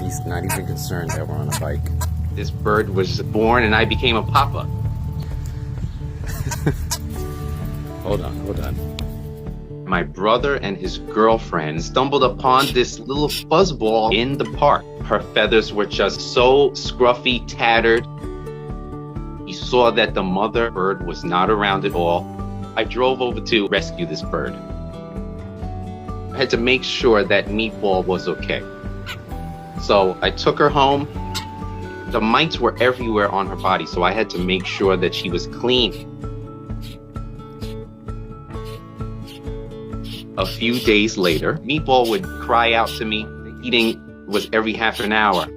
He's not even concerned that we're on a bike. This bird was born and I became a papa. Hold on. My brother and his girlfriend stumbled upon this little fuzzball in the park. Her feathers were just so scruffy, tattered. He saw that the mother bird was not around at all. I drove over to rescue this bird. I had to make sure that Meatball was okay. So I took her home. The mites were everywhere on her body, so I had to make sure that she was clean. A few days later, Meatball would cry out to me. Eating was every half an hour.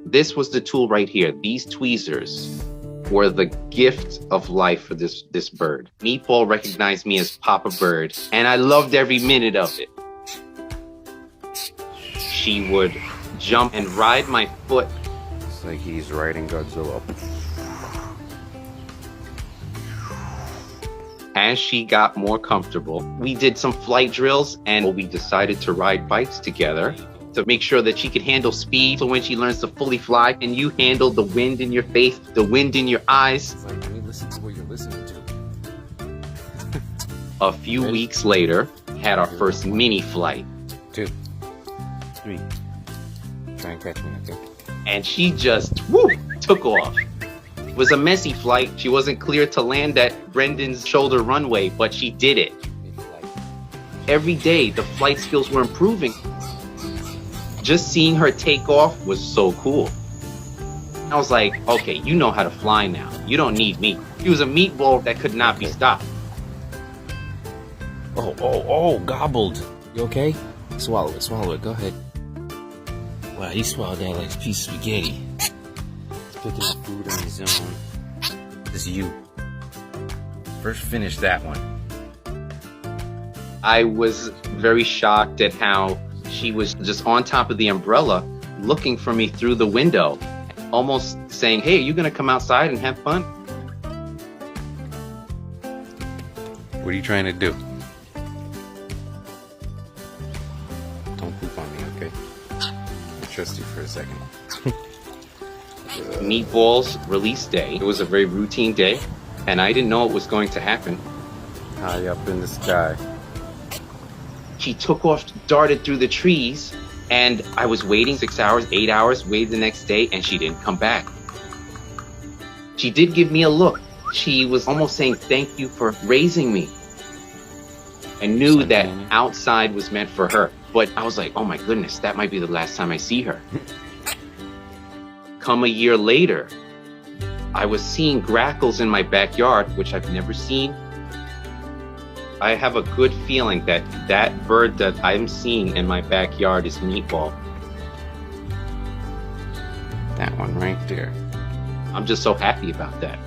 This was the tool right here. These tweezers were the gift of life for this bird. Meatball recognized me as Papa Bird, and I loved every minute of it. She would jump and ride my foot. It's like he's riding Godzilla. As she got more comfortable, we did some flight drills and we decided to ride bikes together to make sure that she could handle speed. So when she learns to fully fly, and you handle the wind in your face, the wind in your eyes. It's like, let me listen to what you're listening to. A few weeks later, had our first mini flight. 2, 3. Try and catch me, okay? And she just, took off. It was a messy flight. She wasn't clear to land at Brendan's shoulder runway, but she did it. Every day, the flight skills were improving. Just seeing her take off was so cool. I was like, okay, you know how to fly now. You don't need me. She was a meatball that could not be stopped. Oh, gobbled. You okay? Swallow it. Go ahead. Wow, he swallowed that like a piece of spaghetti. He's picking up food on his own. This is you. First finish that one. I was very shocked at how she was just on top of the umbrella looking for me through the window, almost saying, hey, are you going to come outside and have fun? What are you trying to do? Don't poop on me, okay? I trust you for a second. Meatball's release day. It was a very routine day, and I didn't know it was going to happen. High up in the sky. She took off, darted through the trees, and I was waiting 6 hours, 8 hours, waited the next day, and she didn't come back. She did give me a look. She was almost saying, thank you for raising me. I knew that outside was meant for her, but I was like, oh my goodness, that might be the last time I see her. Come a year later, I was seeing grackles in my backyard, which I've never seen. I have a good feeling that that bird that I'm seeing in my backyard is Meatball. That one right there. I'm just so happy about that.